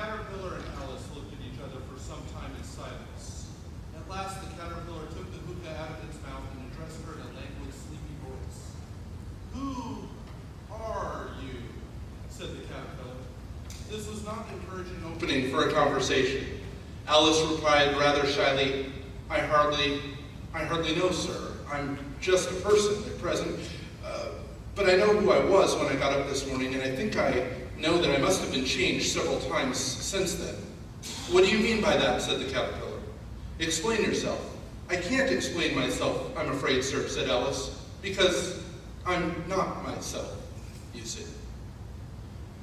caterpillar and Alice looked at each other for some time in silence. At last, the caterpillar took the hookah out of its mouth and addressed her in a languid, sleepy voice. "Who are you?" said the caterpillar. This was not an encouraging opening for a conversation. Alice replied rather shyly, I hardly know, sir. I'm just a person at present. But I know who I was when I got up this morning, and I think I know that I must have been changed several times since then." "What do you mean by that?" said the caterpillar. "Explain yourself." "I can't explain myself, I'm afraid, sir," said Alice, "because I'm not myself, you see."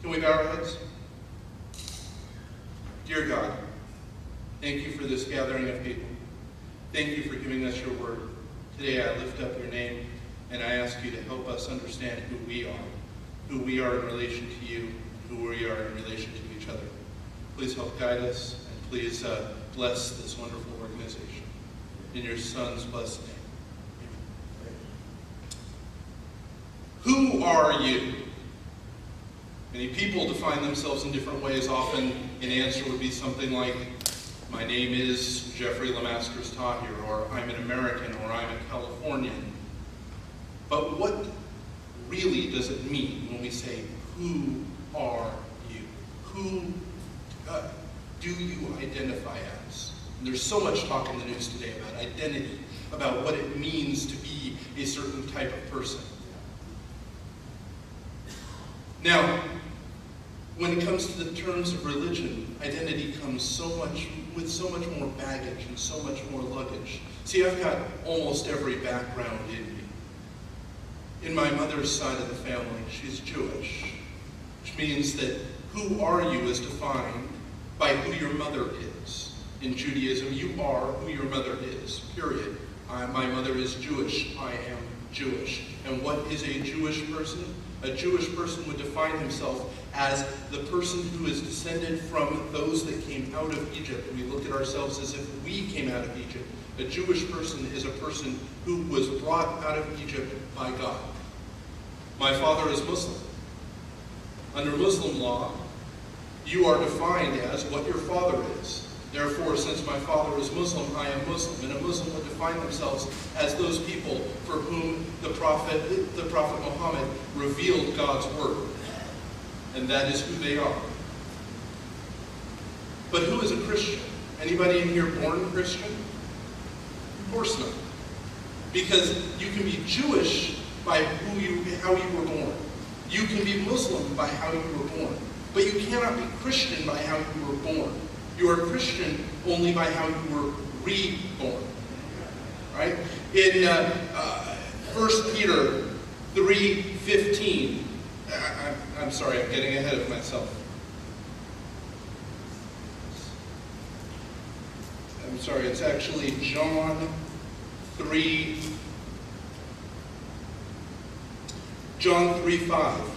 Can we bow our heads? Dear God, thank you for this gathering of people. Thank you for giving us your word. Today I lift up your name, and I ask you to help us understand who we are in relation to you, and who we are in relation to each other. Please help guide us, and please bless this wonderful organization. In your Son's blessed name. Amen. Who are you? Many people define themselves in different ways. Often an answer would be something like, my name is Jeffrey Lemasters Tahir, or I'm an American, or I'm a Californian. But what really does it mean when we say, who are you? Who do you identify as? And there's so much talk in the news today about identity, about what it means to be a certain type of person. Now, when it comes to the terms of religion, identity comes with so much more baggage and so much more luggage. See, I've got almost every background in me. In my mother's side of the family, she's Jewish, which means that who are you is defined by who your mother is. In Judaism, you are who your mother is, period. My mother is Jewish, I am Jewish. And what is a Jewish person? A Jewish person would define himself as the person who is descended from those that came out of Egypt. We look at ourselves as if we came out of Egypt. A Jewish person is a person who was brought out of Egypt by God. My father is Muslim. Under Muslim law, you are defined as what your father is. Therefore, since my father is Muslim, I am Muslim. And a Muslim would define themselves as those people for whom the Prophet Muhammad revealed God's word. And that is who they are. But who is a Christian? Anybody in here born Christian? Of course not. Because you can be Jewish by how you were born. You can be Muslim by how you were born. But you cannot be Christian by how you were born. You are Christian only by how you were reborn. Right? In 1 Peter 3:15, I'm sorry, I'm getting ahead of myself. I'm sorry, it's actually John 3:5.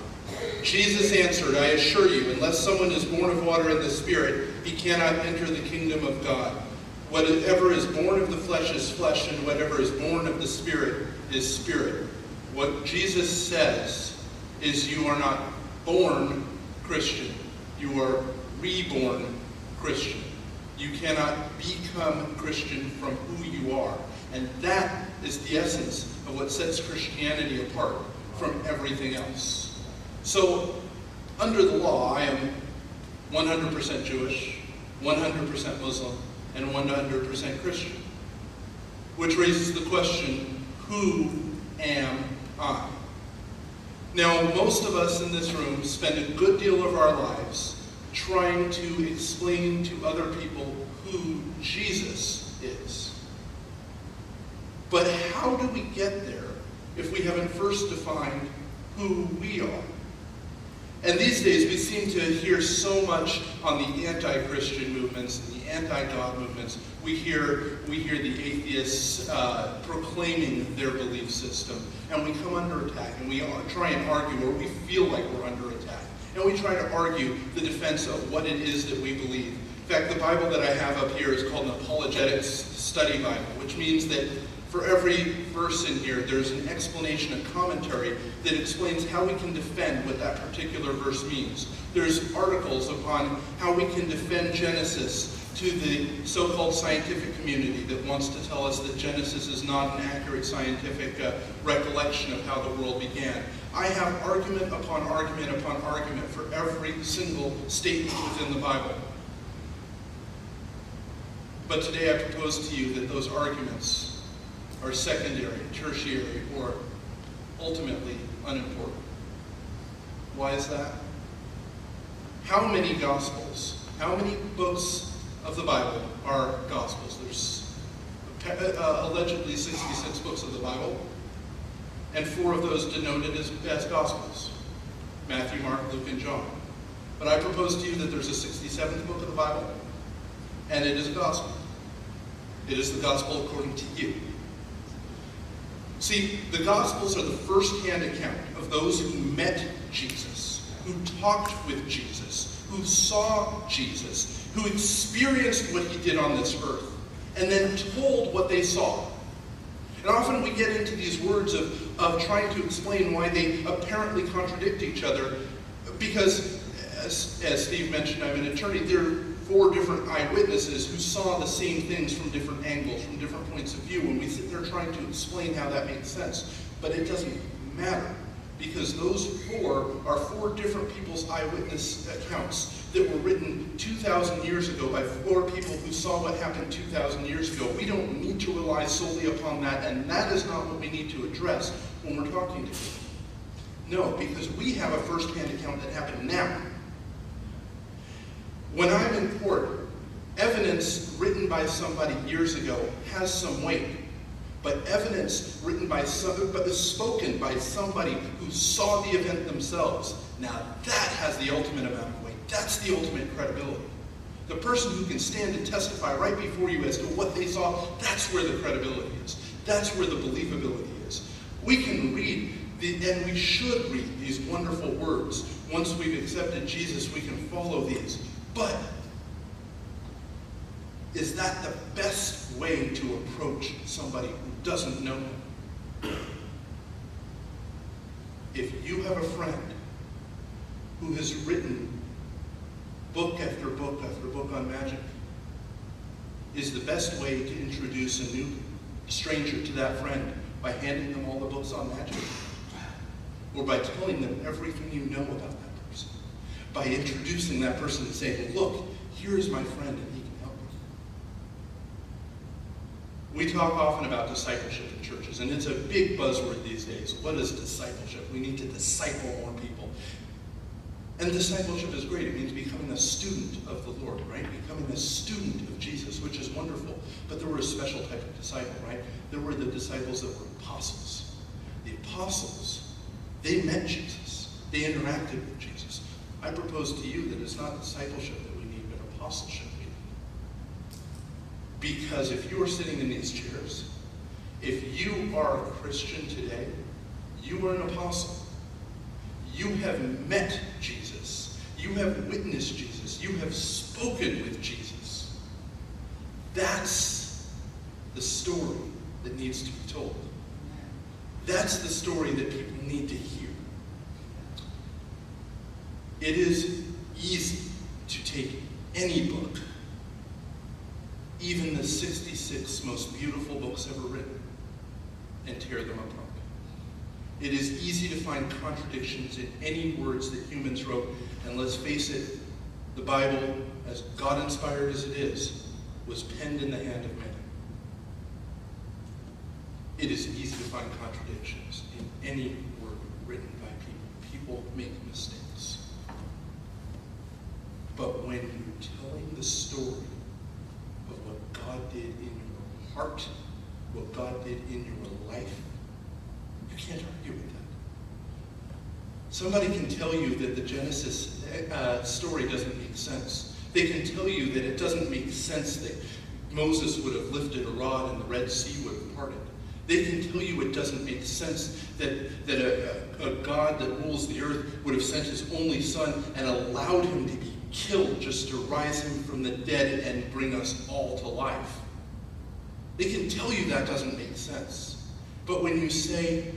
Jesus answered, I assure you, unless someone is born of water and the Spirit, he cannot enter the kingdom of God. Whatever is born of the flesh is flesh, and whatever is born of the Spirit is spirit. What Jesus says is you are not born Christian. You are reborn Christian. You cannot become Christian from who you are. And that is the essence of what sets Christianity apart from everything else. So, under the law, I am 100% Jewish, 100% Muslim, and 100% Christian. Which raises the question, who am I? Now, most of us in this room spend a good deal of our lives trying to explain to other people who Jesus is. But how do we get there if we haven't first defined who we are? And these days we seem to hear so much on the anti-Christian movements and the anti-God movements. We hear the atheists proclaiming their belief system, and we come under attack, and we try and argue, or we feel like we're under attack, and we try to argue the defense of what it is that we believe. In fact, the Bible that I have up here is called an Apologetics Study Bible, which means that For every verse in here, there's an explanation, a commentary that explains how we can defend what that particular verse means. There's articles upon how we can defend Genesis to the so-called scientific community that wants to tell us that Genesis is not an accurate scientific recollection of how the world began. I have argument upon argument upon argument for every single statement within the Bible. But today I propose to you that those arguments are secondary, tertiary, or ultimately unimportant. Why is that? How many Gospels, how many books of the Bible are Gospels? There's allegedly 66 books of the Bible, and 4 of those denoted as Gospels: Matthew, Mark, Luke, and John. But I propose to you that there's a 67th book of the Bible, and it is a Gospel. It is the Gospel according to you. See, the Gospels are the first-hand account of those who met Jesus, who talked with Jesus, who saw Jesus, who experienced what he did on this earth, and then told what they saw. And often we get into these words of trying to explain why they apparently contradict each other, because, as Steve mentioned, I'm an attorney, there are 4 different eyewitnesses who saw the same things from different angles, from different points of view, and we sit there trying to explain how that makes sense. But it doesn't matter, because those 4 are 4 different people's eyewitness accounts that were written 2,000 years ago by 4 people who saw what happened 2,000 years ago. We don't need to rely solely upon that, and that is not what we need to address when we're talking to people. No, because we have a first-hand account that happened now. When I'm in court, evidence written by somebody years ago has some weight, but evidence written by spoken by somebody who saw the event themselves, now that has the ultimate amount of weight. That's the ultimate credibility. The person who can stand and testify right before you as to what they saw, that's where the credibility is. That's where the believability is. We can read, and we should read these wonderful words. Once we've accepted Jesus, we can follow these. But is that the best way to approach somebody who doesn't know him? If you have a friend who has written book after book after book on magic, is the best way to introduce a new stranger to that friend by handing them all the books on magic? Or by telling them everything you know about that person? By introducing that person and saying, look, here's my friend and he can help you. We talk often about discipleship in churches, and it's a big buzzword these days. What is discipleship? We need to disciple more people. And discipleship is great. It means becoming a student of the Lord, right? Becoming a student of Jesus, which is wonderful. But there were a special type of disciple, right? There were the disciples that were apostles. The apostles, they met Jesus. They interacted with Jesus. I propose to you that it's not discipleship that we need, but apostleship we need. Because if you are sitting in these chairs, if you are a Christian today, you are an apostle. You have met Jesus. You have witnessed Jesus. You have spoken with Jesus. That's the story that needs to be told. That's the story that people need to hear. It is easy to take any book, even the 66 most beautiful books ever written, and tear them apart. It is easy to find contradictions in any words that humans wrote, and let's face it, the Bible, as God-inspired as it is, was penned in the hand of man. It is easy to find contradictions in any word written by people. People make mistakes. But when you're telling the story of what God did in your heart, what God did in your life, you can't argue with that. Somebody can tell you that the Genesis story doesn't make sense. They can tell you that it doesn't make sense that Moses would have lifted a rod and the Red Sea would have parted. They can tell you it doesn't make sense that a God that rules the earth would have sent his only son and allowed him to be killed just to rise him from the dead and bring us all to life. They can tell you that doesn't make sense. But when you say,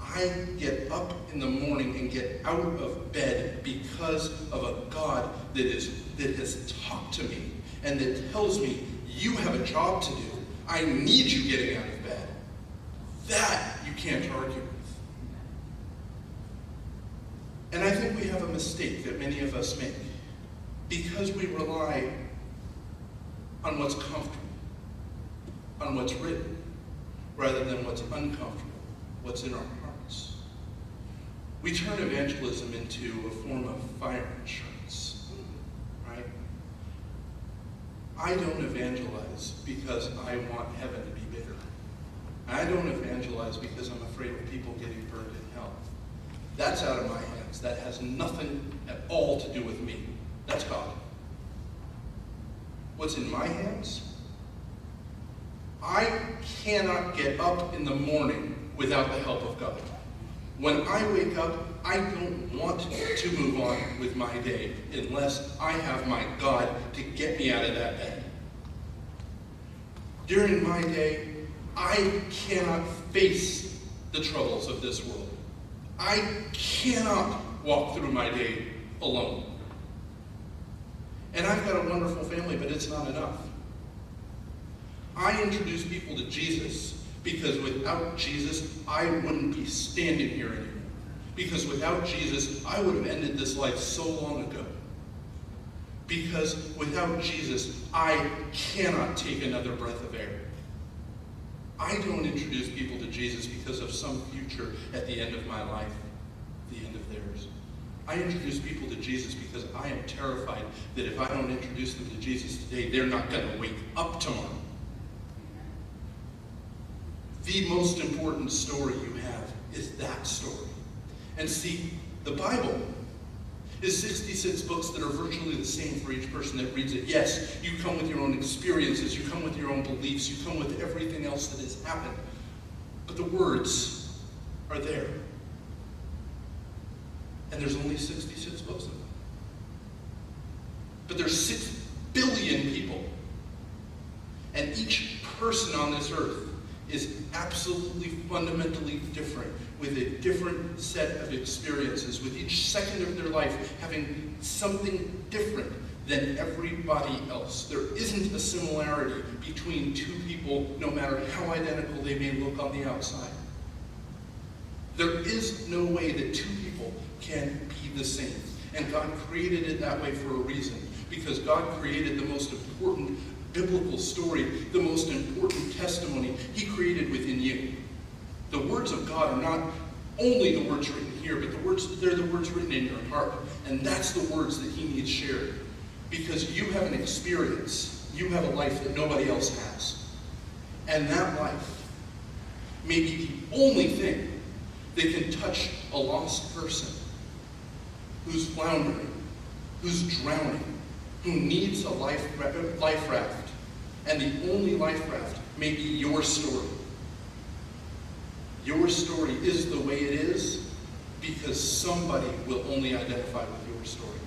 I get up in the morning and get out of bed because of a God that has talked to me and that tells me, you have a job to do. I need you getting out of bed. That you can't argue with. And I think we have a mistake that many of us make because we rely on what's comfortable, on what's written, rather than what's uncomfortable, what's in our hearts. We turn evangelism into a form of fire insurance, right? I don't evangelize because I want heaven to be bigger. I don't evangelize because I'm afraid of people getting burned in hell. That's out of my hands. That has nothing at all to do with me. That's God. What's in my hands? I cannot get up in the morning without the help of God. When I wake up, I don't want to move on with my day unless I have my God to get me out of that bed. During my day, I cannot face the troubles of this world. I cannot walk through my day alone. And I've got a wonderful family, but it's not enough. I introduce people to Jesus because without Jesus, I wouldn't be standing here anymore. Because without Jesus, I would have ended this life so long ago. Because without Jesus, I cannot take another breath of air. I don't introduce people to Jesus because of some future at the end of my life, the end of theirs. I introduce people to Jesus because I am terrified that if I don't introduce them to Jesus today, they're not going to wake up tomorrow. The most important story you have is that story. And see, the Bible is 66 books that are virtually the same for each person that reads it. Yes, you come with your own experiences, you come with your own beliefs, you come with everything else that has happened. But the words are there. And there's only 66 books of them. But there's 6 billion people. And each person on this earth is absolutely fundamentally different, with a different set of experiences, with each second of their life having something different than everybody else. There isn't a similarity between two people, no matter how identical they may look on the outside. There is no way that two people can be the same. And God created it that way for a reason, because God created the most important biblical story, the most important testimony He created within you. The words of God are not only the words written here, but they're the words written in your heart. And that's the words that He needs shared. Because you have an experience, you have a life that nobody else has. And that life may be the only thing that can touch a lost person who's floundering, who's drowning, who needs a life raft. And the only life raft may be your story. Your story is the way it is because somebody will only identify with your story.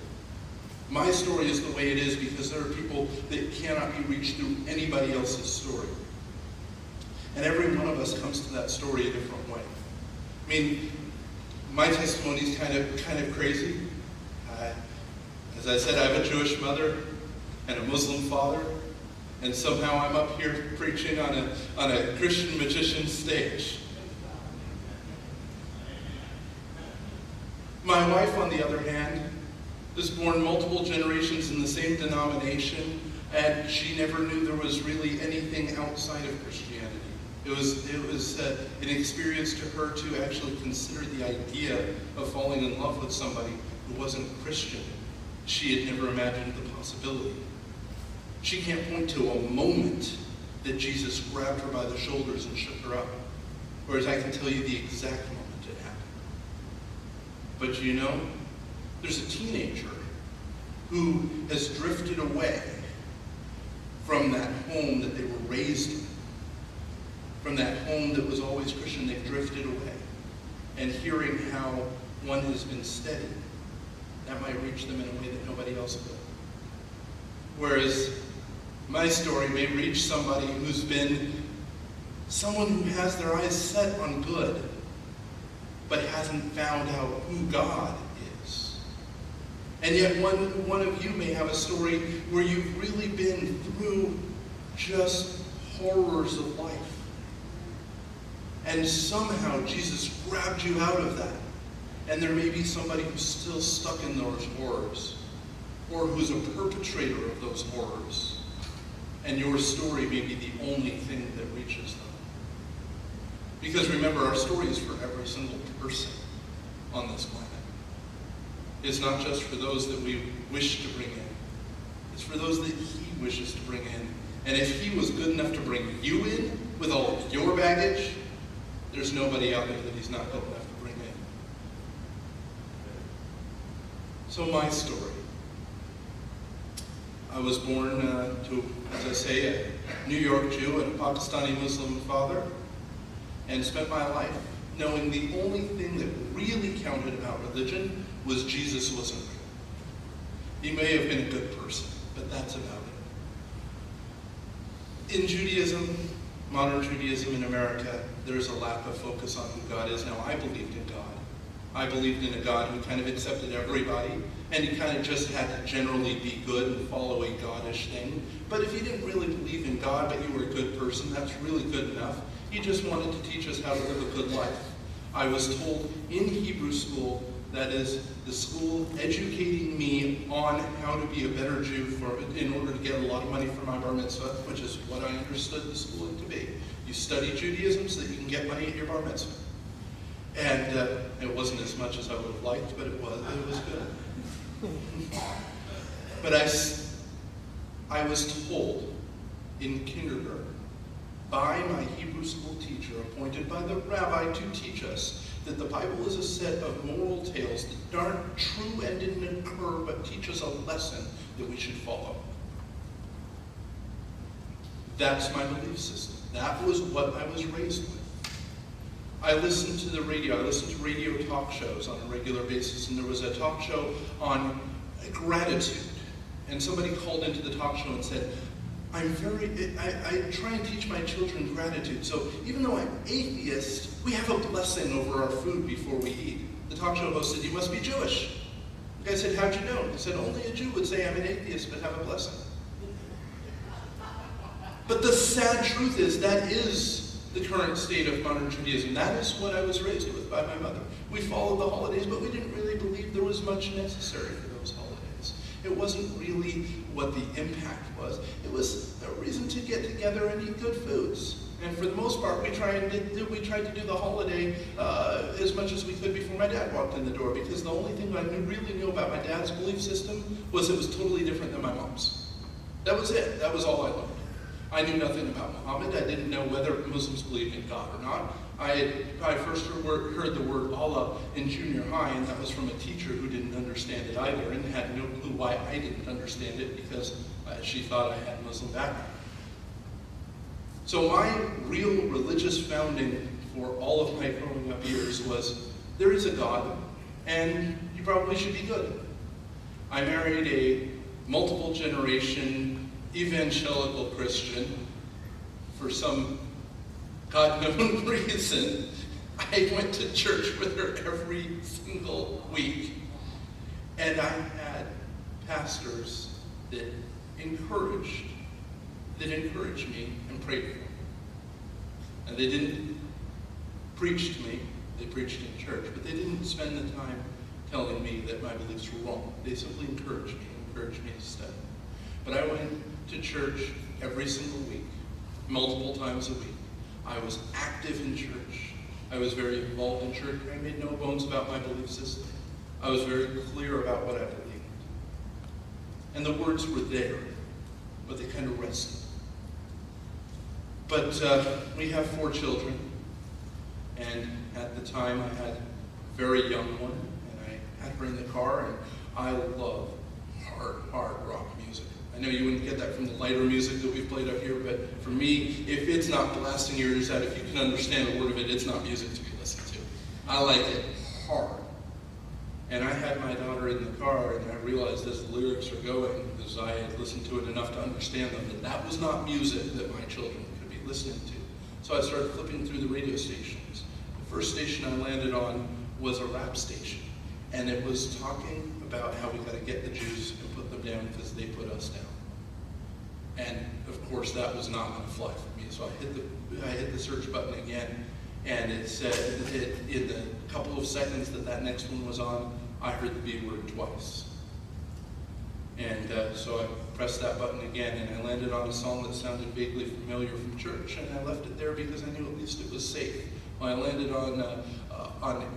My story is the way it is because there are people that cannot be reached through anybody else's story. And every one of us comes to that story a different way. I mean, my testimony is kind of crazy. As I said, I have a Jewish mother and a Muslim father, and somehow I'm up here preaching on a Christian magician stage. My wife, on the other hand, was born multiple generations in the same denomination, and she never knew there was really anything outside of Christianity. It was an experience to her to actually consider the idea of falling in love with somebody who wasn't Christian. She had never imagined the possibility. She can't point to a moment that Jesus grabbed her by the shoulders and shook her up, whereas I can tell you the exact moment it happened. But you know, there's a teenager who has drifted away from that home that they were raised in, from that home that was always Christian. They've drifted away. And hearing how one has been steady, that might reach them in a way that nobody else will. Whereas my story may reach somebody who's been Someone who has their eyes set on good, but hasn't found out who God is. And yet one of you may have a story where you've really been through just horrors of life. And somehow Jesus grabbed you out of that. And there may be somebody who's still stuck in those horrors, or who's a perpetrator of those horrors. And your story may be the only thing that reaches them. Because remember, our story is for every single person on this planet. It's not just for those that we wish to bring in. It's for those that he wishes to bring in. And if he was good enough to bring you in with all of your baggage, there's nobody out there that he's not good enough to bring in. So my story. I was born to, as I say, a New York Jew and a Pakistani Muslim father, and spent my life knowing the only thing that really counted about religion was Jesus wasn't real. He may have been a good person, but that's about it. In Judaism, modern Judaism in America, there's a lack of focus on who God is. Now, I believed in God. I believed in a God who kind of accepted everybody, and he kind of just had to generally be good and follow a God-ish thing. But if you didn't really believe in God, but you were a good person, that's really good enough. He just wanted to teach us how to live a good life. I was told in Hebrew school, that is, the school educating me on how to be a better Jew in order to get a lot of money for my bar mitzvah, which is what I understood the schooling to be. You study Judaism so that you can get money at your bar mitzvah. And it wasn't as much as I would have liked, but it was good. But I was told in kindergarten by my Hebrew school teacher, appointed by the rabbi to teach us, that the Bible is a set of moral tales that aren't true and didn't occur, but teach us a lesson that we should follow. That's my belief system. That was what I was raised with. I listened to the radio. I listened to radio talk shows on a regular basis, and there was a talk show on gratitude. And somebody called into the talk show and said, I try and teach my children gratitude. So even though I'm atheist, we have a blessing over our food before we eat. The talk show host said, you must be Jewish. The guy said, how'd you know? He said, only a Jew would say I'm an atheist but have a blessing. But the sad truth is that is the current state of modern Judaism. That is what I was raised with by my mother. We followed the holidays, but we didn't really believe there was much necessary for those holidays. It wasn't really what the impact was. It was a reason to get together and eat good foods. And for the most part, we tried to do the holiday as much as we could before my dad walked in the door, because the only thing I really knew about my dad's belief system was it was totally different than my mom's. That was it. That was all I learned. I knew nothing about Muhammad. I didn't know whether Muslims believed in God or not. I first heard the word Allah in junior high, and that was from a teacher who didn't understand it either and had no clue why I didn't understand it, because she thought I had Muslim background. So my real religious founding for all of my growing up years was, there is a God, and you probably should be good. I married a multiple generation evangelical Christian. For some God-known reason, I went to church with her every single week. And I had pastors that encouraged me and prayed for me. And they didn't preach to me, they preached in church, but they didn't spend the time telling me that my beliefs were wrong. They simply encouraged me to study. But I went to church every single week, multiple times a week. I was active in church. I was very involved in church. I made no bones about my belief system. I was very clear about what I believed. And the words were there, but they kind of rested. But we have 4 children, and at the time I had a very young one, and I had her in the car, and I love hard rock music. I know you wouldn't get that from the lighter music that we've played up here, but for me, if it's not blasting your ears out, if you can understand a word of it, it's not music to be listened to. I like it hard. And I had my daughter in the car, and I realized as the lyrics are going, because I had listened to it enough to understand them, that was not music that my children could be listening to. So I started flipping through the radio stations. The first station I landed on was a rap station. And it was talking about how we got to get the Jews and put them down because they put us down. And of course that was not going to fly for me. So I hit the search button again, and it said in the couple of seconds that next one was on, I heard the B word twice. And so I pressed that button again, and I landed on a song that sounded vaguely familiar from church, and I left it there because I knew at least it was safe. Well, I landed on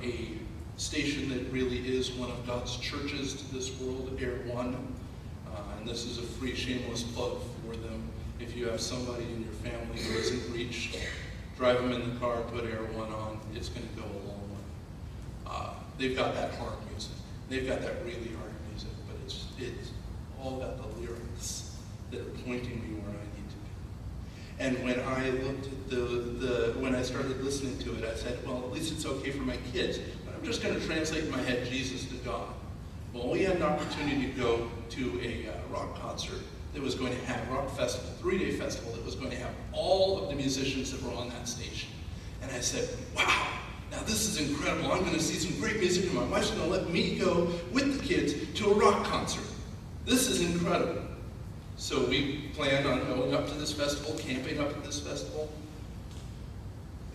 a station that really is one of God's churches to this world, Air One. And this is a free, shameless plug for them. If you have somebody in your family who isn't reached, drive them in the car, put Air One on. It's going to go a long way. They've got that hard music. They've got that really hard music, but it's all about the lyrics that are pointing me where I need to be. And when I looked at when I started listening to it, I said, well, at least it's okay for my kids. But I'm just going to translate in my head Jesus to God. Well, we had an opportunity to go to a rock concert that was going to have, rock festival, 3-day festival that was going to have all of the musicians that were on that station. And I said, wow, now this is incredible. I'm going to see some great music, and my wife's going to let me go with the kids to a rock concert. This is incredible. So we planned on going up to this festival, camping up at this festival.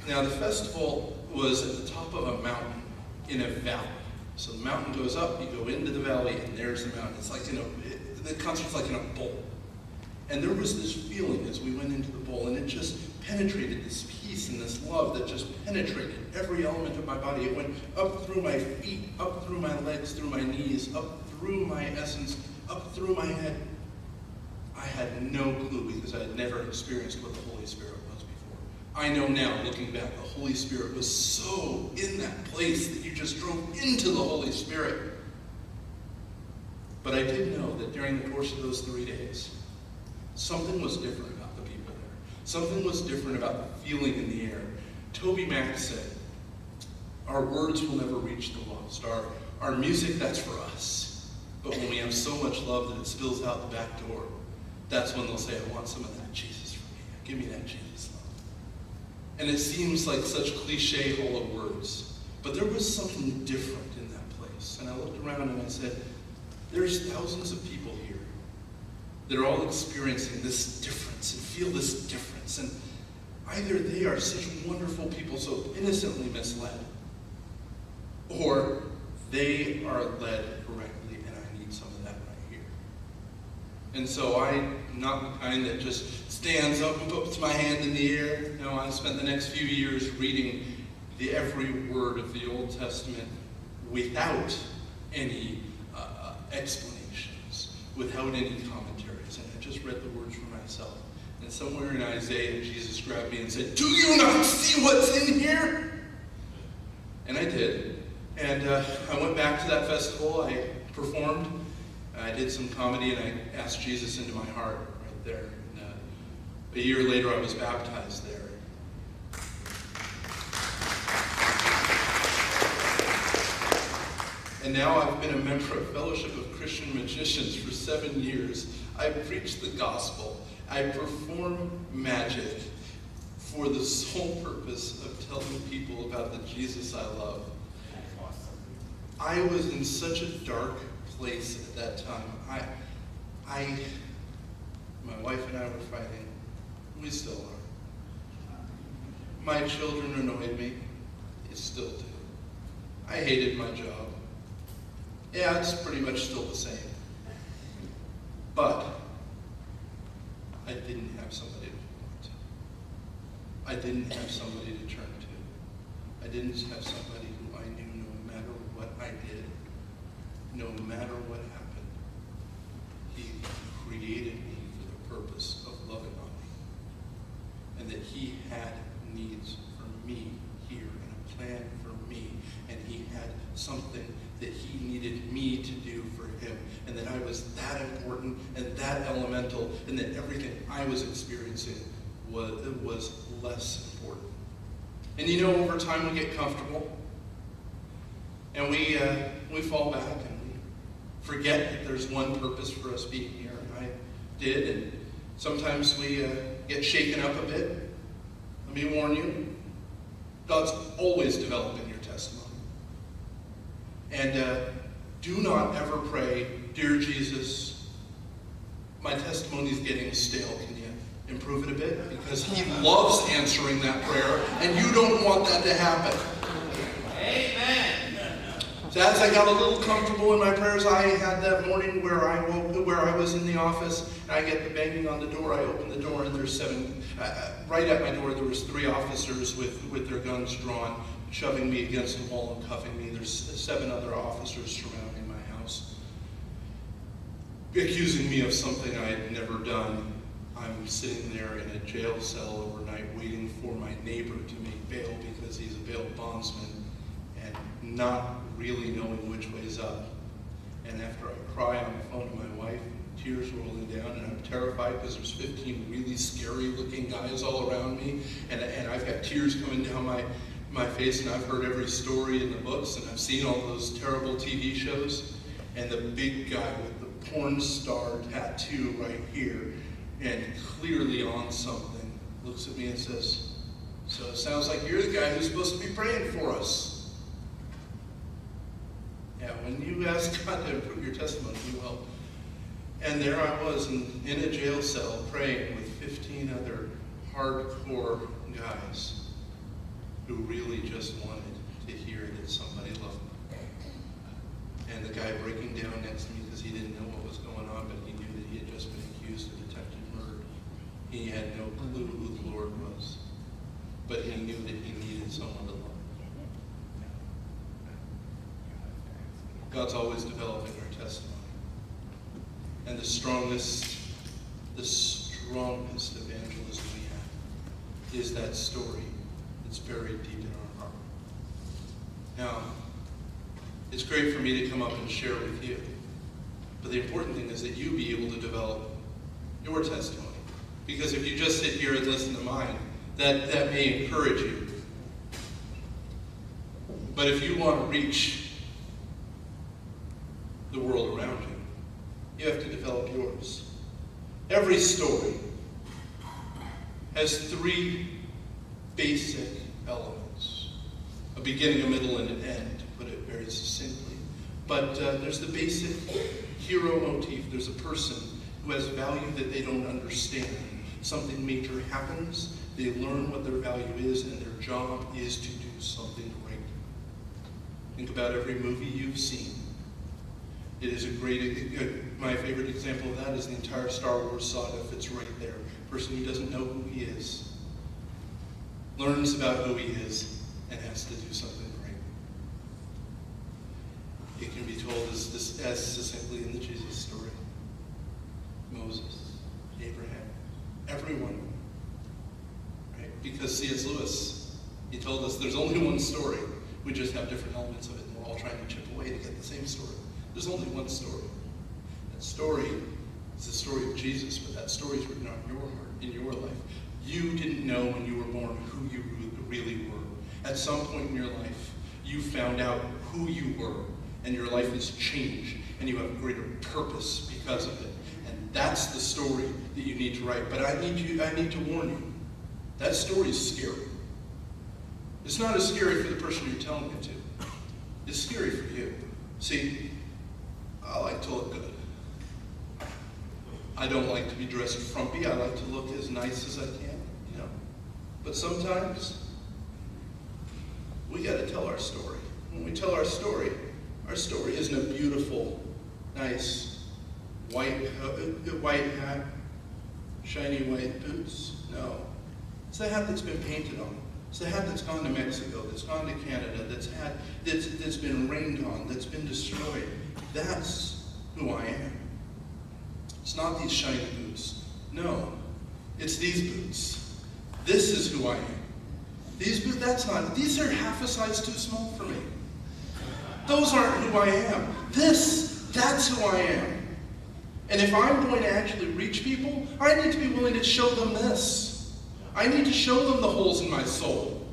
Now the festival was at the top of a mountain in a valley. So the mountain goes up, you go into the valley, and there's the mountain. It's like, the concert's like in a bowl. And there was this feeling as we went into the bowl, and it just penetrated this peace and this love that just penetrated every element of my body. It went up through my feet, up through my legs, through my knees, up through my essence, up through my head. I had no clue because I had never experienced what the Holy Spirit was before. I know now, looking back, the Holy Spirit was so in that place that you just drove into the Holy Spirit. But I did know that during the course of those 3 days, something was different about the people there. Something was different about the feeling in the air. Toby Mac said, our words will never reach the lost. Our music, that's for us. But when we have so much love that it spills out the back door, that's when they'll say, I want some of that Jesus for me. Give me that Jesus love. And it seems like such cliche, hollow words. But there was something different in that place. And I looked around and I said, there's thousands of people here that are all experiencing this difference and feel this difference. And either they are such wonderful people, so innocently misled, or they are led correctly, and I need some of that right here. And so I'm not the kind that just stands up and puts my hand in the air. No, I spent the next few years reading every word of the Old Testament without any explanations, without any commentaries. And I just read the words for myself. And somewhere in Isaiah, Jesus grabbed me and said, do you not see what's in here? And I did. And I went back to that festival. I performed. I did some comedy, and I asked Jesus into my heart right there. And, a year later, I was baptized there. And now I've been a member of Fellowship of Christian Magicians for 7 years. I preach the gospel. I perform magic for the sole purpose of telling people about the Jesus I love. I was in such a dark place at that time. My wife and I were fighting. We still are. My children annoyed me. They still do. I hated my job. Yeah, it's pretty much still the same. But I didn't have somebody to point to. I didn't have somebody to turn to. I didn't have somebody who I knew no matter what I did, no matter what happened, he created me for the purpose of loving on me. And that he had needs for me here and a plan for me. And he had something that he needed me to do for him, and that I was that important and that elemental, and that everything I was experiencing was less important. And over time we get comfortable, and we fall back, and we forget that there's one purpose for us being here, and I did, and sometimes we get shaken up a bit, Let me warn you, God's always developing your testimony. And do not ever pray, "Dear Jesus, my testimony is getting stale. Can you improve it a bit?" Because he loves answering that prayer, and you don't want that to happen. Amen. So as I got a little comfortable in my prayers, I had that morning where I was in the office, and I get the banging on the door. I open the door, and there's right at my door, there was 3 officers with their guns drawn, shoving me against the wall and cuffing me. There's 7 other officers surrounding my house, accusing me of something I had never done. I'm sitting there in a jail cell overnight waiting for my neighbor to make bail because he's a bail bondsman, and not really knowing which way's up. And after I cry on the phone to my wife, tears rolling down, and I'm terrified because there's 15 really scary looking guys all around me, and I've got tears coming down my face, and I've heard every story in the books, and I've seen all those terrible TV shows, and the big guy with the porn star tattoo right here, and clearly on something, looks at me and says, "So it sounds like you're the guy who's supposed to be praying for us." Yeah, when you ask God to improve your testimony, He will. And there I was in a jail cell praying with 15 other hardcore guys who really just wanted to hear that somebody loved me. And the guy breaking down next to me because he didn't know what was going on, but he knew that he had just been accused of attempted murder. He had no clue who the Lord was, but he knew that he needed someone to love. God's always developing our testimony. And the strongest evangelism we have is that story that's buried deep in our heart. Now, it's great for me to come up and share with you, but the important thing is that you be able to develop your testimony. Because if you just sit here and listen to mine, that may encourage you. But if you want to reach the world around you, you have to develop yours. Every story has 3 basic elements: a beginning, a middle, and an end, to put it very succinctly. But there's the basic hero motif. There's a person who has value that they don't understand. Something major happens, they learn what their value is, and their job is to do something great. Think about every movie you've seen. It is my favorite example of that is the entire Star Wars saga. Fits right there. A person who doesn't know who he is learns about who he is and has to do something great. It can be told as succinctly in the Jesus story. Moses, Abraham, everyone. Right? Because C.S. Lewis, he told us there's only one story. We just have different elements of it, and we're all trying to chip away to get the same story. There's only one story. That story is the story of Jesus, but that story is written on your heart, in your life. You didn't know when you were born who you really were. At some point in your life, you found out who you were, and your life has changed, and you have greater purpose because of it. And that's the story that you need to write. But I need to warn you, that story is scary. It's not as scary for the person you're telling it to. It's scary for you. See, I like to look good. I don't like to be dressed frumpy. I like to look as nice as I can, But sometimes we got to tell our story. When we tell our story isn't a beautiful, nice white hat, shiny white boots. No, it's the hat that's been painted on. It's the hat that's gone to Mexico, that's gone to Canada, that's been rained on, that's been destroyed. That's who I am. It's not these shiny boots. No, it's these boots. This is who I am. These boots, these are half a size too small for me. Those aren't who I am. That's who I am. And if I'm going to actually reach people, I need to be willing to show them this. I need to show them the holes in my soul.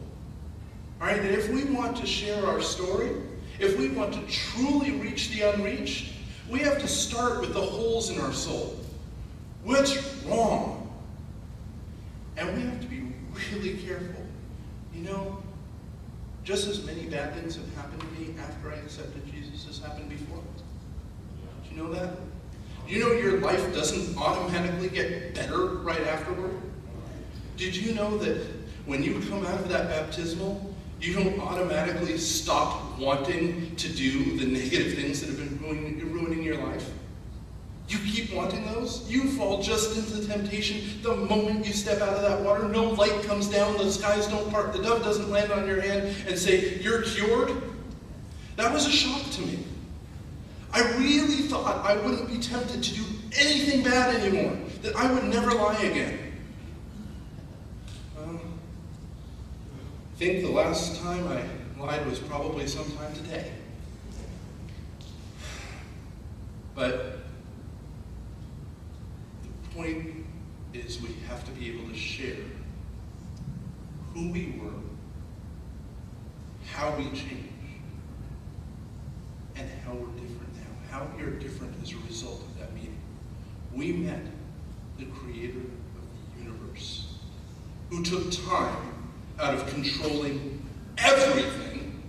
All right, and if we want to share our story, if we want to truly reach the unreached, we have to start with the holes in our soul. What's wrong? And we have to be really careful. You know, just as many bad things have happened to me after I accepted Jesus as happened before. Do you know that? You know your life doesn't automatically get better right afterward? Did you know that when you come out of that baptismal, you don't automatically stop wanting to do the negative things that have been ruining your life? You keep wanting those. You fall just into the temptation the moment you step out of that water. No light comes down. The skies don't part. The dove doesn't land on your hand and say, you're cured. That was a shock to me. I really thought I wouldn't be tempted to do anything bad anymore, that I would never lie again. I think the last time I lied was probably sometime today. But the point is we have to be able to share who we were, how we changed, and how we're different now, how we are different as a result of that meeting. We met the creator of the universe, who took time out of controlling everything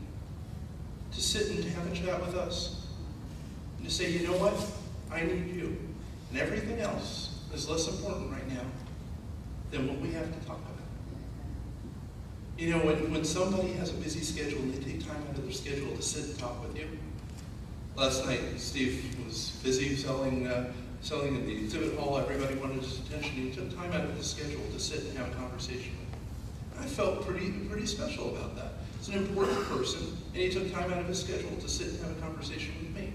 to sit and have a chat with us. And to say, you know what? I need you. And everything else is less important right now than what we have to talk about. You know, when somebody has a busy schedule and they take time out of their schedule to sit and talk with you. Last night, Steve was busy selling in the exhibit hall. Everybody wanted his attention. He took time out of his schedule to sit and have a conversation with me. I felt pretty special about that. It's an important person, and he took time out of his schedule to sit and have a conversation with me.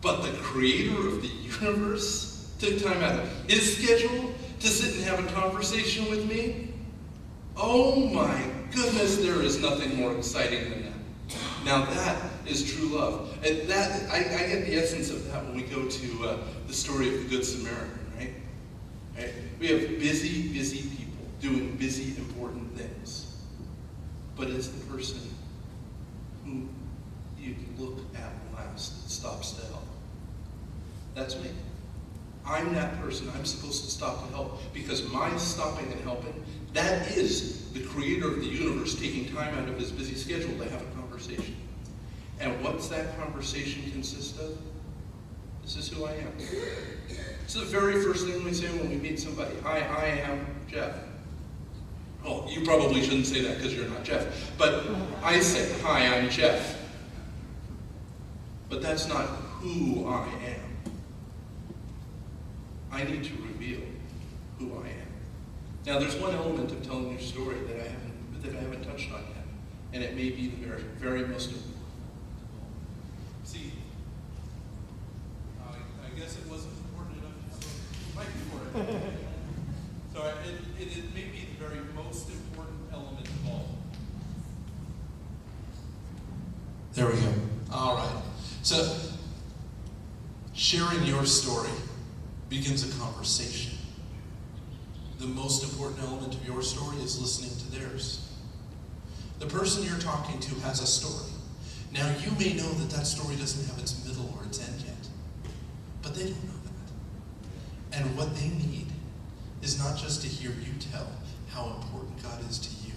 But the creator of the universe took time out of his schedule to sit and have a conversation with me? Oh my goodness, there is nothing more exciting than that. Now that is true love. And that I get the essence of that when we go to the story of the Good Samaritan, right? We have busy people doing busy, important things. But it's the person who you look at last that stops to help. That's me. I'm that person. I'm supposed to stop to help because my stopping and helping, that is the creator of the universe taking time out of his busy schedule to have a conversation. And what's that conversation consist of? This is who I am. It's the very first thing we say when we meet somebody. Hi, I am Jeff. Well, you probably shouldn't say that because you're not Jeff. But I say, hi, I'm Jeff. But that's not who I am. I need to reveal who I am. Now, there's one element of telling your story that I haven't touched on yet, and it may be the very most important. See, I guess it wasn't important enough to have a mic for it. So it may be the very most important element of all. There we go. All right. So, sharing your story begins a conversation. The most important element of your story is listening to theirs. The person you're talking to has a story. Now, you may know that that story doesn't have its middle or its end yet, but they don't know that. And what they need is not just to hear you tell how important God is to you,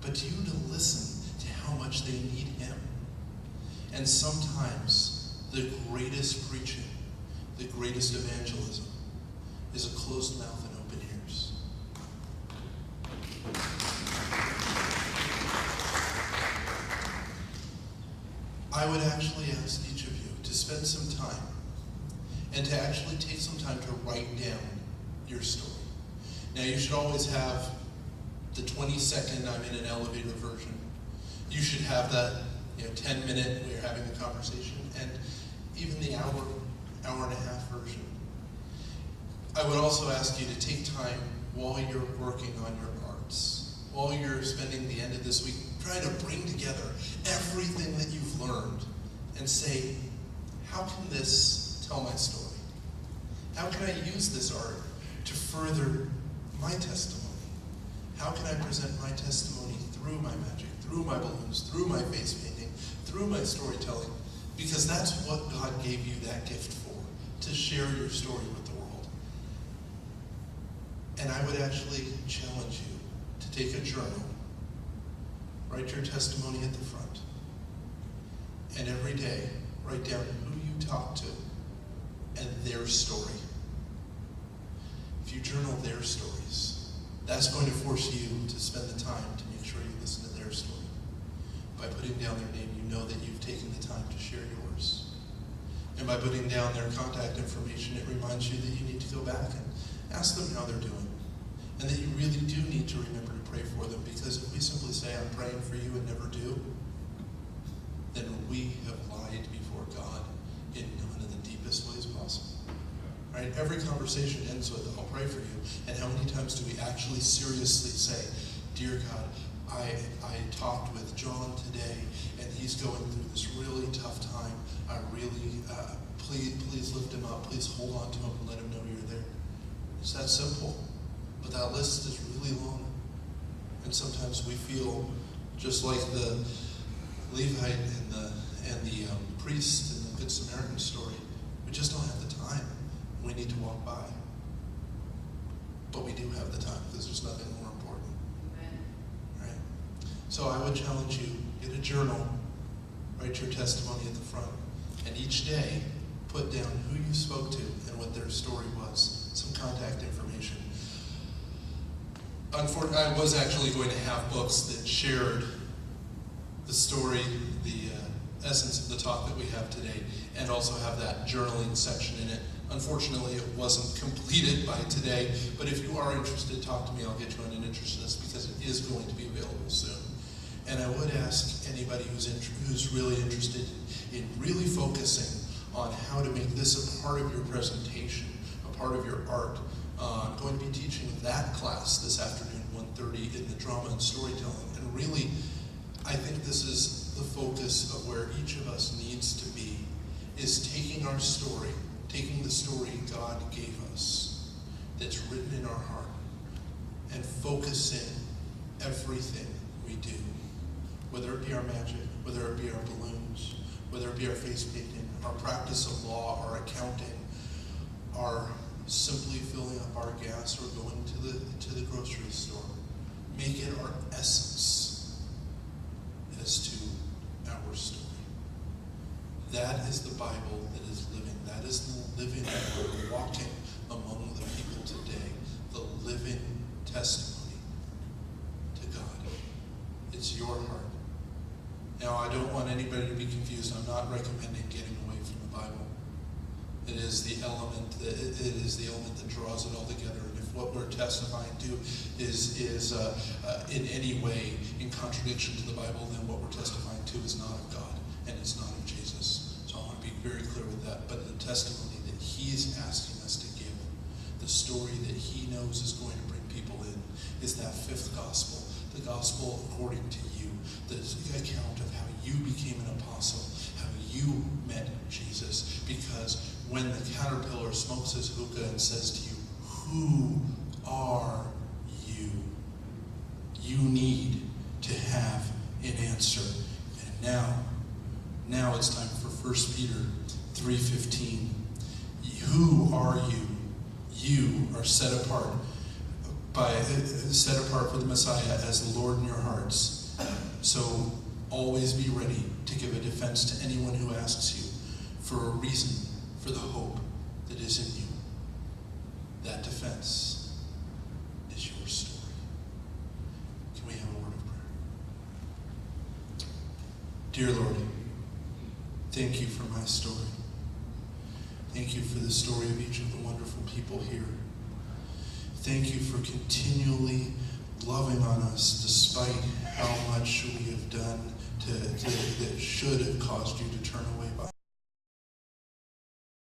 but to you to listen to how much they need Him. And sometimes the greatest preaching, the greatest evangelism, is a closed mouth and open ears. I would actually ask each of you to spend some time and to actually take some time to write down your story. Now, you should always have the 20-second I'm in an elevator version. You should have that 10-minute we're having a conversation, and even the hour and a half version. I would also ask you to take time while you're working on your arts, while you're spending the end of this week, try to bring together everything that you've learned and say, how can this tell my story? How can I use this art to further my testimony? How can I present my testimony through my magic, through my balloons, through my face painting, through my storytelling? Because that's what God gave you that gift for, to share your story with the world. And I would actually challenge you to take a journal, write your testimony at the front, and every day write down who you talk to and their story. If you journal their stories, that's going to force you to spend the time to make sure you listen to their story. By putting down their name, you know that you've taken the time to share yours. And by putting down their contact information, it reminds you that you need to go back and ask them how they're doing. And that you really do need to remember to pray for them, because if we simply say, I'm praying for you, and never do, then we have lied before God in one of the deepest ways possible. Right? Every conversation ends with, I'll pray for you. And how many times do we actually seriously say, Dear God, I talked with John today, and he's going through this really tough time. I really, please lift him up. Please hold on to him and let him know you're there. It's that simple. But that list is really long. And sometimes we feel just like the Levite and the priest in the Good Samaritan story. We just don't have the time. We need to walk by. But we do have the time, because there's nothing more important. Right? So I would challenge you, get a journal, write your testimony at the front, and each day put down who you spoke to and what their story was, some contact information. Unfortunately, I was actually going to have books that shared the story, the essence of the talk that we have today, and also have that journaling section in it. Unfortunately, it wasn't completed by today, but if you are interested, talk to me. I'll get you on an interest list, because it is going to be available soon. And I would ask anybody who's really interested in really focusing on how to make this a part of your presentation, a part of your art. I'm going to be teaching that class this afternoon, 1:30, in the drama and storytelling. And really, I think this is the focus of where each of us needs to be, is taking our story, taking the story God gave us that's written in our heart, and focusing everything we do, whether it be our magic, whether it be our balloons, whether it be our face painting, our practice of law, our accounting, our simply filling up our gas or going to the grocery store. Make it our essence as to our story. That is the Bible that is living. That is the living Word walking among the people today. The living testimony to God. It's your heart. Now, I don't want anybody to be confused. I'm not recommending getting away from the Bible. It is the element that draws it all together. And if what we're testifying to is in any way in contradiction to the Bible, then what we're testifying to is not of God, and it's not of Jesus. So I want to be very clear with that. But the testimony that He's asking us to give, the story that He knows is going to bring people in, is that fifth gospel, the gospel according to you, the account of how you became an apostle, how you met Jesus. Because when the caterpillar smokes his hookah and says to you, who are you? You need to have an answer. And now it's time for 1 Peter 3:15. Who are you? You are set apart for the Messiah as the Lord in your hearts. So always be ready to give a defense to anyone who asks you for a reason for the hope that is in you. That defense is your story. Can we have a word of prayer? Dear Lord, thank you for my story. Thank you for the story of each of the wonderful people here. Thank you for continually loving on us despite how much we have done that should have caused you to